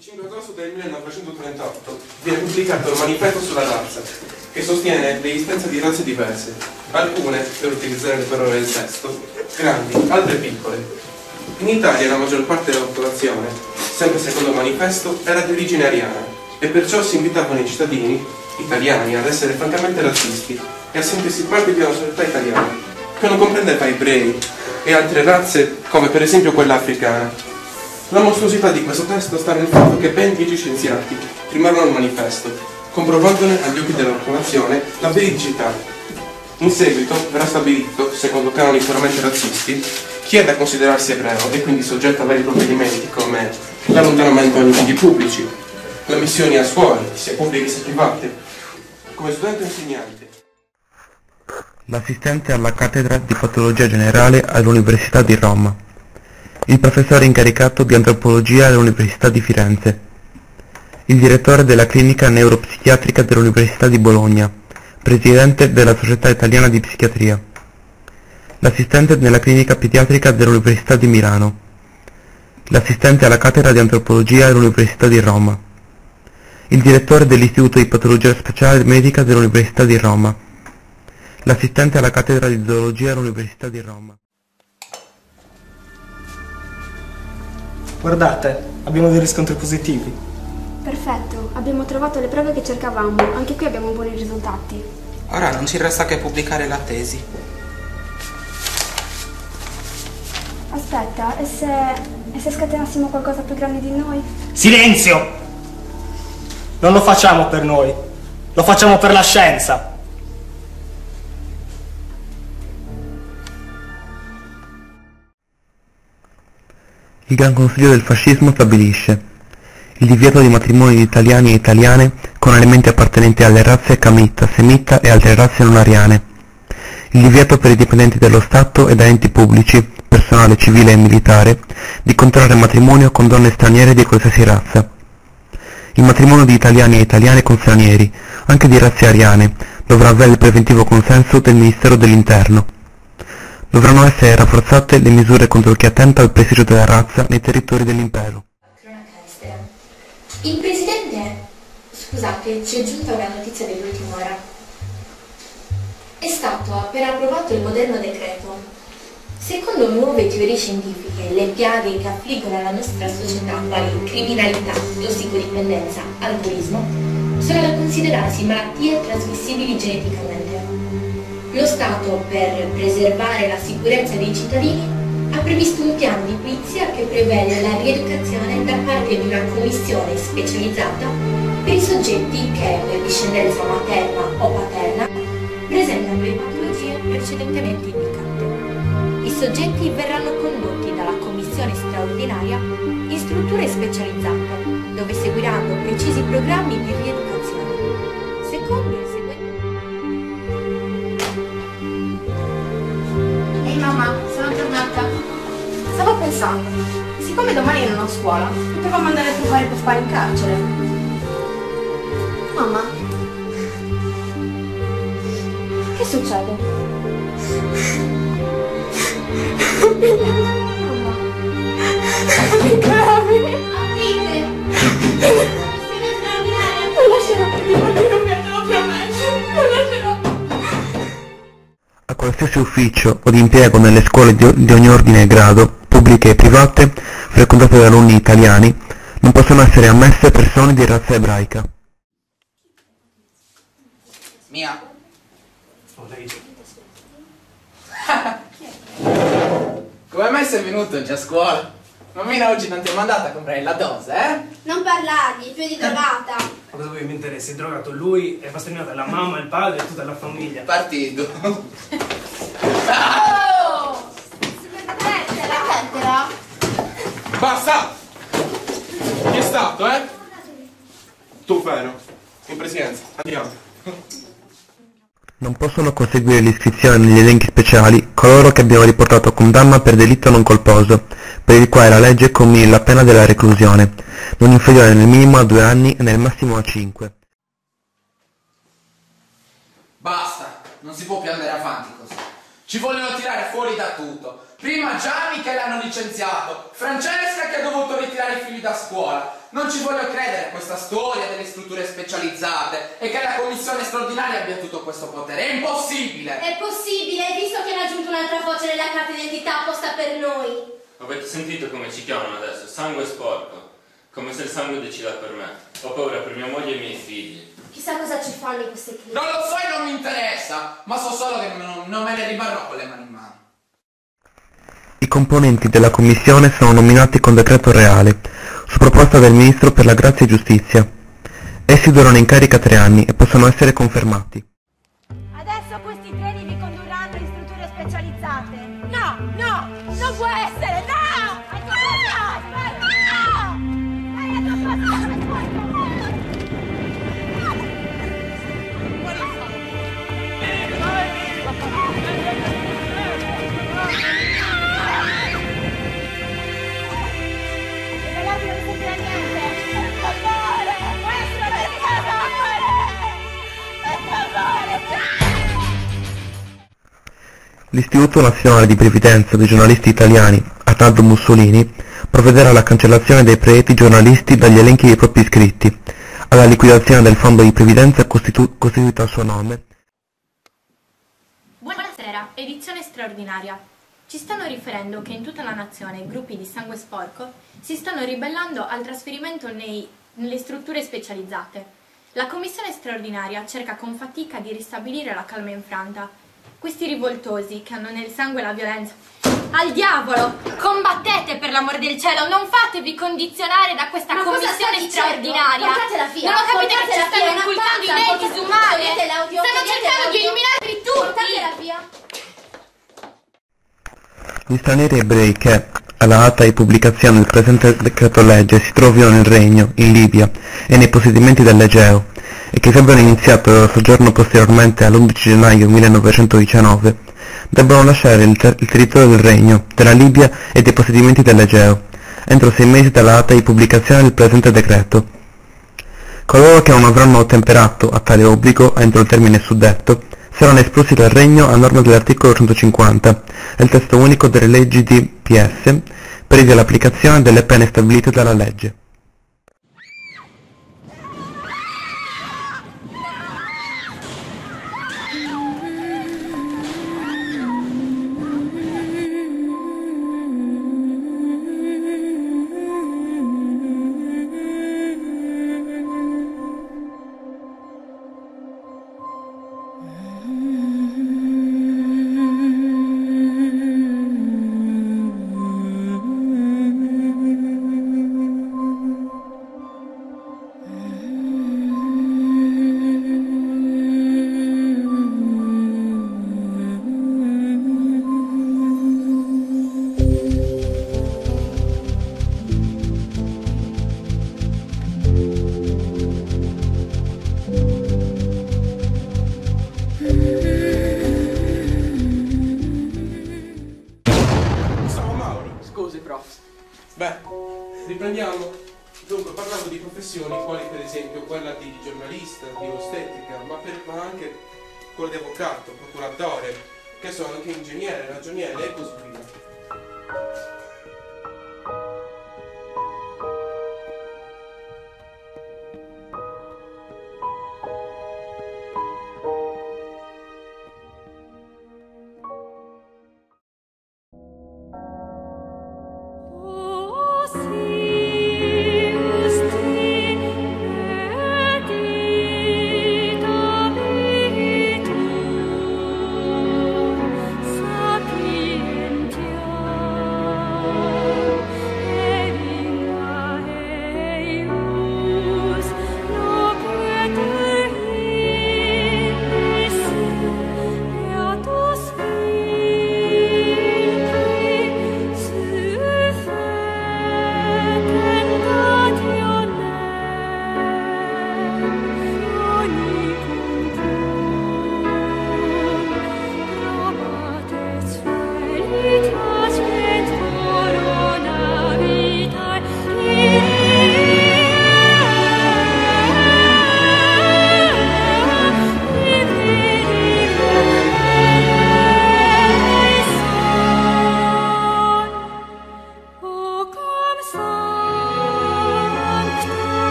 Il 5 agosto del 1938 viene pubblicato il Manifesto sulla razza, che sostiene l'esistenza di razze diverse, alcune, per utilizzare le parole del testo, grandi, altre piccole. In Italia la maggior parte della popolazione, sempre secondo il manifesto, era di origine ariana, e perciò si invitavano i cittadini italiani ad essere francamente razzisti e a sentirsi parte di una società italiana, che non comprendeva ebrei e altre razze come per esempio quella africana. La mostruosità di questo testo sta nel fatto che ben 10 scienziati firmarono il manifesto, comprovandone agli occhi della popolazione la veridicità. In seguito verrà stabilito, secondo canoni puramente razzisti, chi è da considerarsi ebreo e quindi soggetto a vari provvedimenti come l'allontanamento dai luoghi pubblici, le missioni a scuole, sia pubbliche sia private, come studente o insegnante. L'assistente alla cattedra di patologia generale all'Università di Roma. Il professore incaricato di antropologia all'Università di Firenze, il direttore della clinica neuropsichiatrica dell'Università di Bologna, presidente della Società Italiana di Psichiatria, l'assistente nella clinica pediatrica dell'Università di Milano, l'assistente alla cattedra di antropologia all'Università di Roma, il direttore dell'Istituto di Patologia Speciale Medica dell'Università di Roma, l'assistente alla cattedra di zoologia all'Università di Roma. Guardate, abbiamo dei riscontri positivi. Perfetto, abbiamo trovato le prove che cercavamo, anche qui abbiamo buoni risultati. Ora non ci resta che pubblicare la tesi. Aspetta, e se scatenassimo qualcosa più grande di noi? Silenzio! Non lo facciamo per noi, lo facciamo per la scienza. Il Gran Consiglio del Fascismo stabilisce il divieto di matrimoni di italiani e italiane con elementi appartenenti alle razze camita, semita e altre razze non ariane, il divieto per i dipendenti dello Stato e da enti pubblici, personale civile e militare, di contrarre matrimonio con donne straniere di qualsiasi razza, il matrimonio di italiani e italiane con stranieri, anche di razze ariane, dovrà avere il preventivo consenso del Ministero dell'Interno. Dovranno essere rafforzate le misure contro chi attenta al prestigio della razza nei territori dell'impero. Il presidente, scusate, ci è giunta una notizia dell'ultima ora. È stato appena approvato il moderno decreto. Secondo nuove teorie scientifiche, le piaghe che affliggono la nostra società, quali criminalità, tossicodipendenza, alcolismo, sono da considerarsi malattie trasmissibili geneticamente. Lo Stato, per preservare la sicurezza dei cittadini, ha previsto un piano di pulizia che prevede la rieducazione da parte di una commissione specializzata per i soggetti che, per discendenza materna o paterna, presentano le patologie precedentemente indicate. I soggetti verranno condotti dalla commissione straordinaria in strutture specializzate, dove seguiranno precisi programmi di rieducazione. Secondo il seguente... Ehi mamma, sono tornata. Stavo pensando, siccome domani non ho scuola, potevamo andare a trovare papà in carcere. Mamma, che succede? Mamma, aprite! Aprite! Non lascerò più di voi, non mi hanno promesso, non lascerò. A qualsiasi ufficio o di impiego nelle scuole di ogni ordine e grado, pubbliche e private, frequentate da alunni italiani, non possono essere ammesse persone di razza ebraica. Mia. Come mai sei venuto oggi a scuola? Mammina oggi non ti ha mandato a comprare la dose, eh? Non parlargli, più di drogata. Ma cosa vuoi mettere? Si è drogato lui, è bastonata la mamma, il padre e tutta la famiglia. Partito. Oh! Smettetela! Basta! Chi è stato, eh? Tu, Fero, in presidenza. Andiamo. Non possono conseguire l'iscrizione negli elenchi speciali coloro che abbiano riportato condanna per delitto non colposo, per il quale la legge commina la pena della reclusione, non inferiore nel minimo a 2 anni e nel massimo a 5. Basta, non si può più andare avanti così. Ci vogliono tirare fuori da tutto. Prima Gianni che l'hanno licenziato, Francesca che ha dovuto ritirare i figli da scuola. Non ci voglio credere a questa storia delle strutture specializzate e che la commissione straordinaria abbia tutto questo potere. È impossibile! È possibile, visto che hanno aggiunto un'altra voce nella carta d'identità apposta per noi. Avete sentito come ci chiamano adesso? Sangue sporco. Come se il sangue decida per me. Ho paura per mia moglie e i miei figli. Chissà cosa ci fanno queste crisi. Non lo so e non mi interessa, ma so solo che non me ne rimarrò con le mani in mano. I componenti della commissione sono nominati con decreto reale, su proposta del Ministro per la Grazia e Giustizia. Essi durano in carica 3 anni e possono essere confermati. Adesso questi treni vi condurranno in strutture specializzate. No, no, non può essere, no! Aspetta, aspetta, no! Dai, la tua cosa, aspetta! L'Istituto Nazionale di Previdenza dei giornalisti italiani, Arnaldo Mussolini, provvederà alla cancellazione dei predetti giornalisti dagli elenchi dei propri iscritti, alla liquidazione del fondo di previdenza costituito a suo nome. Buonasera, edizione straordinaria. Ci stanno riferendo che in tutta la nazione gruppi di sangue sporco si stanno ribellando al trasferimento nelle strutture specializzate. La commissione straordinaria cerca con fatica di ristabilire la calma infranta. Questi rivoltosi che hanno nel sangue la violenza. Al diavolo! Combattete per l'amore del cielo, non fatevi condizionare da questa commissione straordinaria. Portatela via! Non ho capito che ci stanno una inculcando pazza, idee disumane. Stanno cercando di eliminarvi tutti. Portatela via! Gli stranieri ebrei che, alla data di pubblicazione del presente decreto legge, si trovino nel Regno, in Libia e nei possedimenti dell'Egeo, e che abbiano iniziato il loro soggiorno posteriormente all'11 gennaio 1919, debbono lasciare il territorio del Regno, della Libia e dei possedimenti dell'Egeo, entro 6 mesi dalla data di pubblicazione del presente decreto. Coloro che non avranno ottemperato a tale obbligo entro il termine suddetto saranno espulsi dal Regno a norma dell'articolo 150 del testo unico delle leggi di PS, previa l'applicazione delle pene stabilite dalla legge. Beh, riprendiamo. Dunque, parlando di professioni quali per esempio quella di giornalista, di ostetrica, ma anche quella di avvocato, procuratore, che sono anche ingegnere, ragioniere e così via.